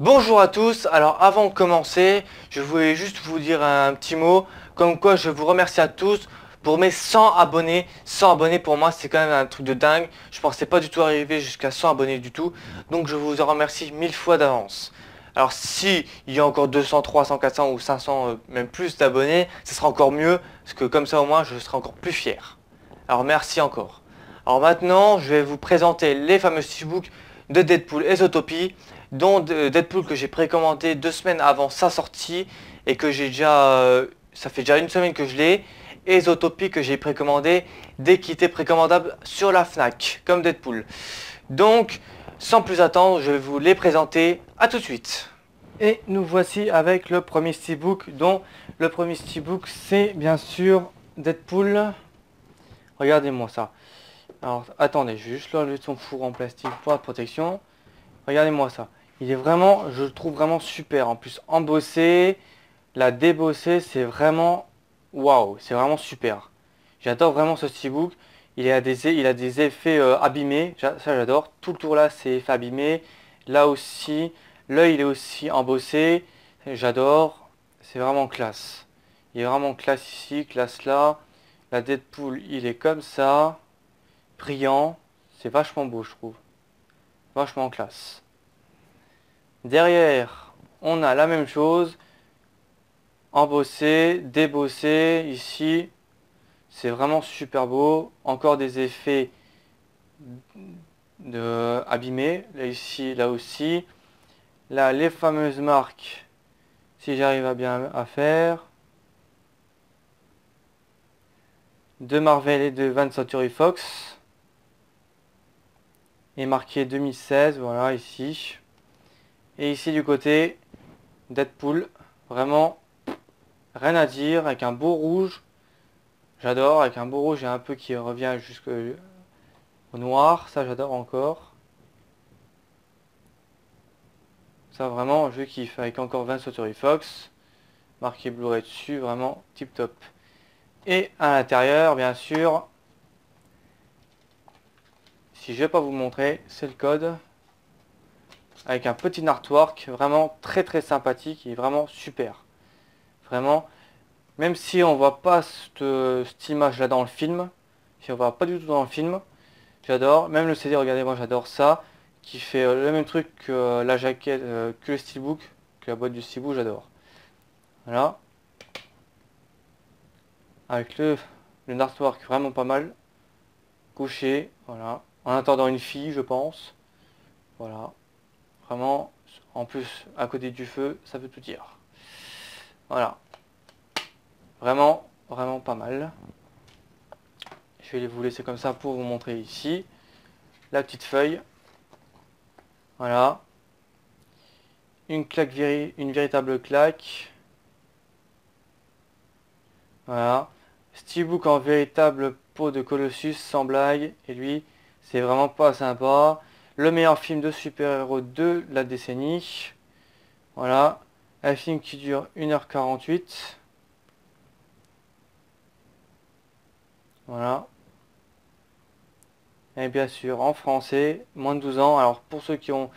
Bonjour à tous, alors avant de commencer, je voulais juste vous dire un petit mot, comme quoi je vous remercie à tous pour mes 100 abonnés. 100 abonnés pour moi c'est quand même un truc de dingue, je pensais pas du tout arriver jusqu'à 100 abonnés du tout, donc je vous en remercie 1000 fois d'avance. Alors si il y a encore 200, 300, 400 ou 500, même plus d'abonnés, ce sera encore mieux, parce que comme ça au moins je serai encore plus fier. Alors merci encore. Alors maintenant, je vais vous présenter les fameux steelbooks de Deadpool et Zootopie, dont Deadpool que j'ai précommandé 2 semaines avant sa sortie et que j'ai déjà, ça fait déjà une semaine que je l'ai, et Zootopie que j'ai précommandé dès qu'il était précommandable sur la Fnac, comme Deadpool. Donc, sans plus attendre, je vais vous les présenter. À tout de suite. Et nous voici avec le premier steelbook, dont le premier steelbook c'est bien sûr Deadpool. Regardez-moi ça. Alors attendez, je vais juste l'enlever de son four en plastique pour la protection. Regardez-moi ça. Il est vraiment, je le trouve vraiment super. En plus embossé, la débossé, c'est vraiment waouh, c'est vraiment super. J'adore vraiment ce steelbook. Il a des effets abîmés, ça j'adore. Tout le tour là c'est effet abîmé. Là aussi, l'œil il est aussi embossé. J'adore. C'est vraiment classe. Il est vraiment classe ici, classe là. La Deadpool il est comme ça. Brillant, c'est vachement beau je trouve, vachement classe. Derrière, on a la même chose, embossé, débossé, ici, c'est vraiment super beau. Encore des effets abîmés, là ici, là aussi. Là, les fameuses marques, si j'arrive à bien à faire, de Marvel et de 20th Century Fox. Et marqué 2016, voilà ici. Et ici du côté, Deadpool, vraiment rien à dire, avec un beau rouge. J'adore, avec un beau rouge et un peu qui revient jusqu'au noir, ça j'adore encore. Ça vraiment, je kiffe, avec encore 20 Century Fox, marqué Blu-ray dessus, vraiment tip top. Et à l'intérieur, bien sûr, si je vais pas vous montrer, c'est le code. Avec un petit artwork, vraiment très très sympathique et vraiment super. Vraiment, même si on voit pas cette image là dans le film, si on voit pas du tout dans le film, j'adore. Même le CD, regardez, moi j'adore ça, qui fait le même truc que la jaquette, que le steelbook, que la boîte du steelbook, j'adore. Voilà, avec le artwork vraiment pas mal, couché, voilà, en attendant une fille, je pense. Voilà, vraiment, en plus à côté du feu, ça veut tout dire. Voilà, vraiment, vraiment pas mal. Je vais vous laisser comme ça pour vous montrer ici la petite feuille. Voilà, une claque, une véritable claque. Voilà, steelbook en véritable peau de Colossus, sans blague. Et lui, c'est vraiment pas sympa. Le meilleur film de super-héros de la décennie. Voilà, un film qui dure 1h48. Voilà. Et bien sûr, en français, moins de 12 ans. Alors pour ceux qui ont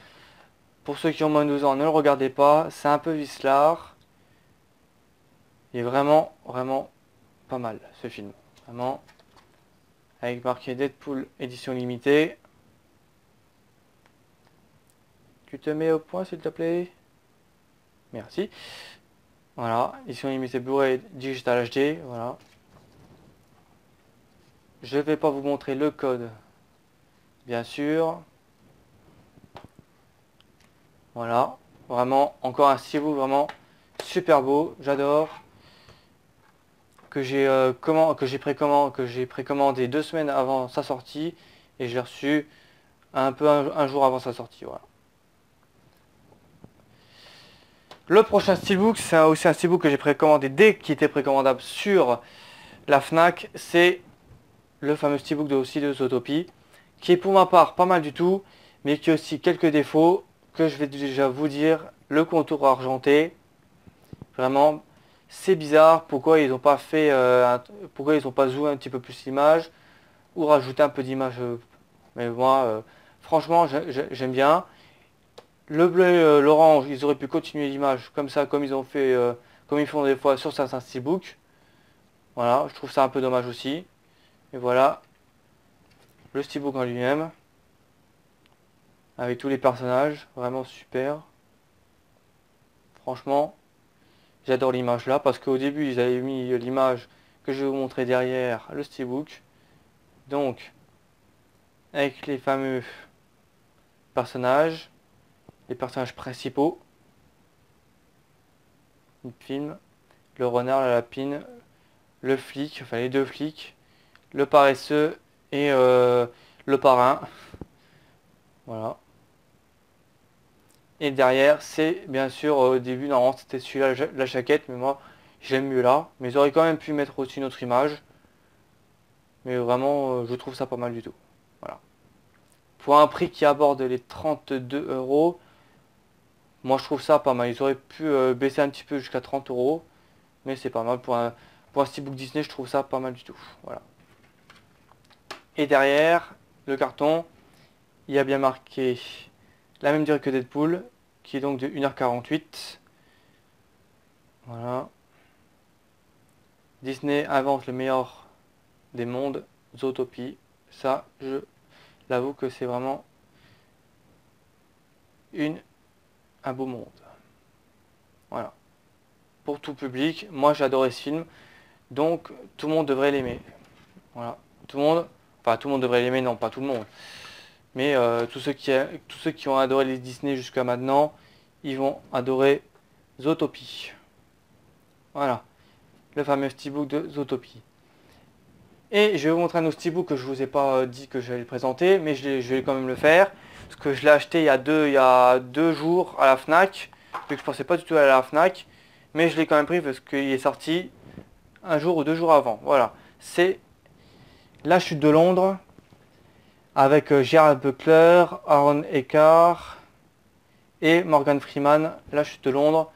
moins de 12 ans, ne le regardez pas. C'est un peu vicelard. Il est vraiment, vraiment pas mal ce film. Vraiment. Avec marqué Deadpool édition limitée. Tu te mets au point s'il te plaît. Merci. Voilà, édition limitée Blu-ray Digital HD. Voilà. Je vais pas vous montrer le code, bien sûr. Voilà, vraiment encore un steelbook vraiment super beau, j'adore. Que j'ai précommandé 2 semaines avant sa sortie et j'ai reçu un jour avant sa sortie. Voilà. Le prochain steelbook, c'est aussi un steelbook que j'ai précommandé dès qu'il était précommandable sur la Fnac. C'est le fameux steelbook aussi de Zootopie, qui est pour ma part pas mal du tout, mais qui a aussi quelques défauts que je vais déjà vous dire. Le contour argenté, vraiment, c'est bizarre. Pourquoi ils n'ont pas fait, pourquoi ils n'ont pas zoomé un petit peu plus l'image ou rajouté un peu d'image. Mais moi, franchement, j'aime bien. Le bleu et l'orange, ils auraient pu continuer l'image comme ça, comme ils ont fait, comme ils font des fois sur certains steelbooks. Voilà, je trouve ça un peu dommage aussi. Et voilà, le steelbook en lui-même, avec tous les personnages, vraiment super. Franchement, j'adore l'image là, parce qu'au début, ils avaient mis l'image que je vais vous montrer derrière le steelbook. Donc, avec les fameux personnages, les personnages principaux du film, le renard, la lapine, le flic, enfin les deux flics, le paresseux et le parrain. Voilà. Et derrière, c'est bien sûr au début, normalement c'était celui-là la jaquette, mais moi j'aime mieux là. Mais ils auraient quand même pu mettre aussi une autre image. Mais vraiment, je trouve ça pas mal du tout. Voilà. Pour un prix qui aborde les 32 euros, moi je trouve ça pas mal. Ils auraient pu baisser un petit peu jusqu'à 30 euros. Mais c'est pas mal. Pour un steelbook Disney, je trouve ça pas mal du tout. Voilà. Et derrière, le carton, il y a bien marqué la même durée que Deadpool, qui est donc de 1h48. Voilà. Disney invente le meilleur des mondes, Zootopie. Ça, je l'avoue que c'est vraiment un beau monde. Voilà. Pour tout public, moi j'ai adoré ce film, donc tout le monde devrait l'aimer. Voilà. Tout le monde, enfin tout le monde devrait l'aimer, non pas tout le monde. Mais tous ceux qui ont adoré les Disney jusqu'à maintenant, ils vont adorer Zootopie. Voilà. Le fameux steelbook de Zootopie. Et je vais vous montrer un autre steelbook que je vous ai pas dit que j'allais le présenter, mais je vais quand même le faire. Parce que je l'ai acheté il y a deux jours à la Fnac. Vu que je pensais pas du tout aller à la Fnac. Mais je l'ai quand même pris parce qu'il est sorti un jour ou deux jours avant. Voilà. C'est La Chute de Londres. Avec Gerard Butler, Aaron Eckhart et Morgan Freeman. La Chute de Londres.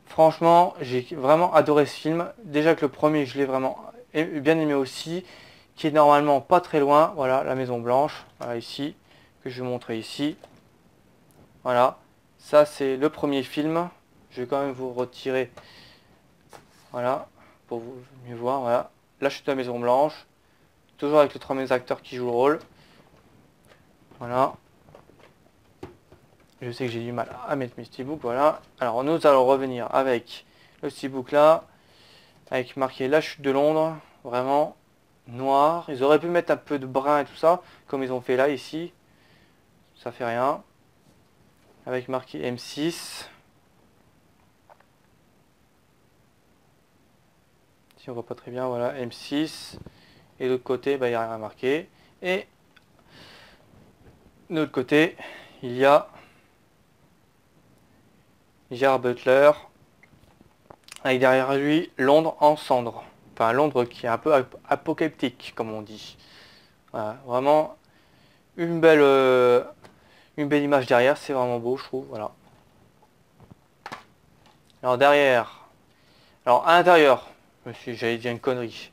Franchement, j'ai vraiment adoré ce film. Déjà que le premier, je l'ai vraiment bien aimé aussi. Qui est normalement pas très loin. Voilà, la Maison Blanche. Voilà, ici. Que je vais vous montrer ici. Voilà. Ça, c'est le premier film. Je vais quand même vous retirer. Voilà. Pour vous mieux voir. Voilà. La Chute de la Maison Blanche. Toujours avec les trois mêmes acteurs qui jouent le rôle. Voilà. Je sais que j'ai du mal à mettre mes steelbooks, voilà. Alors nous allons revenir avec le steelbook là, avec marqué La Chute de Londres, vraiment noir. Ils auraient pu mettre un peu de brun et tout ça, comme ils ont fait là, ici. Ça fait rien. Avec marqué M6. Si on voit pas très bien, voilà, M6. Et de l'autre côté, bah, il n'y a rien marqué. Et de l'autre côté, il y a Gerard Butler, avec derrière lui Londres en cendres. Enfin, Londres qui est un peu apocalyptique, comme on dit. Voilà, vraiment une belle image derrière, c'est vraiment beau, je trouve. Voilà. Alors derrière, alors à l'intérieur, j'allais dire une connerie.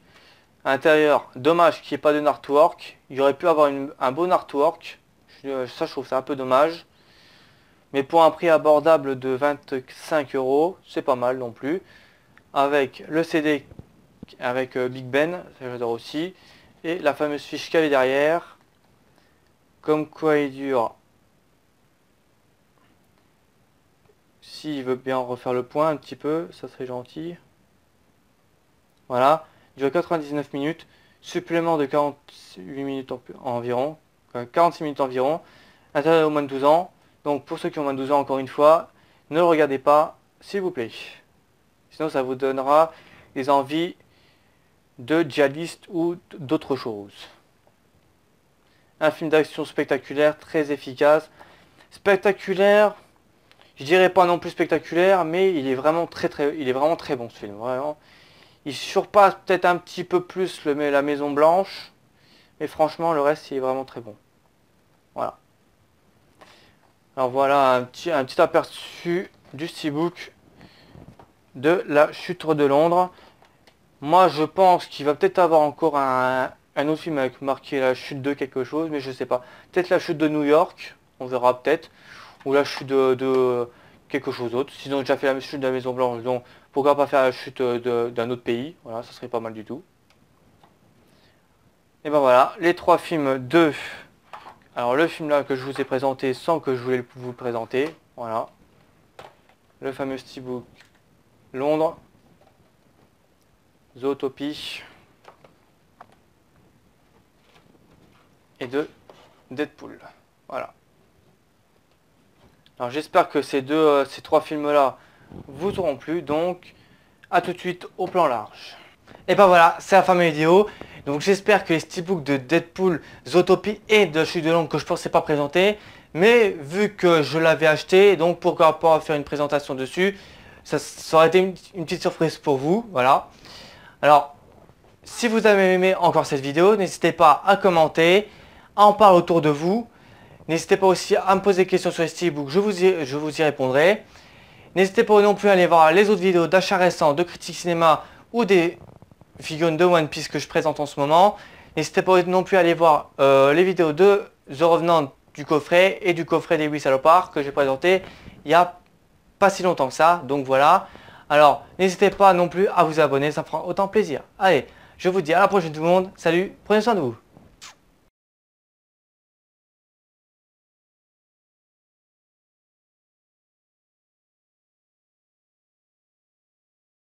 À l'intérieur, dommage qu'il n'y ait pas de artwork. Il y aurait pu avoir un bon artwork. Ça, je trouve ça un peu dommage. Mais pour un prix abordable de 25 euros, c'est pas mal non plus. Avec le CD avec Big Ben, ça j'adore aussi. Et la fameuse fiche qu'il y avait derrière. Comme quoi il dure. S'il veut bien refaire le point un petit peu, ça serait gentil. Voilà. Il dure 99 minutes. Supplément de 48 minutes environ. 46 minutes environ. Interdit au moins de 12 ans. Donc pour ceux qui ont moins de 12 ans, encore une fois, ne le regardez pas, s'il vous plaît. Sinon ça vous donnera des envies de djihadistes ou d'autres choses. Un film d'action spectaculaire, très efficace. Spectaculaire, je dirais pas non plus spectaculaire, mais il est vraiment très bon ce film. Vraiment. Il surpasse peut-être un petit peu plus la Maison Blanche, mais franchement le reste il est vraiment très bon. Voilà. Alors voilà un petit aperçu du steelbook de La Chute de Londres. Moi je pense qu'il va peut-être avoir encore un autre film avec marqué La Chute de quelque chose, mais je sais pas. Peut-être La Chute de New York, on verra peut-être. ou la chute de quelque chose d'autre. Sinon, j'ai déjà fait la chute de la Maison Blanche, donc pourquoi pas faire la chute d'un autre pays. Voilà, ça serait pas mal du tout. Et ben voilà, les trois films de... Alors le film là que je vous ai présenté sans que je voulais vous le présenter. Voilà. Le fameux Steelbook Londres. Zootopie. Et de Deadpool. Voilà. Alors j'espère que ces trois films là vous auront plu. Donc à tout de suite au plan large. Et ben voilà, c'est la fin de ma vidéo. Donc j'espère que les steelbooks de Deadpool, Zootopie et de Chute de Londres que je pensais pas présenter, mais vu que je l'avais acheté, donc pourquoi pas faire une présentation dessus, ça aurait été une petite surprise pour vous, voilà. Alors, si vous avez aimé encore cette vidéo, n'hésitez pas à commenter, à en parler autour de vous. N'hésitez pas aussi à me poser des questions sur les steelbooks, je vous y répondrai. N'hésitez pas non plus à aller voir les autres vidéos d'achat récents, de critiques cinéma ou des figurines de One Piece que je présente en ce moment. N'hésitez pas non plus à aller voir les vidéos de The Revenant du coffret et du coffret des 8 salopards que j'ai présenté il n'y a pas si longtemps que ça. Donc voilà. Alors n'hésitez pas non plus à vous abonner, ça me fera autant plaisir. Allez, je vous dis à la prochaine tout le monde. Salut, prenez soin de vous.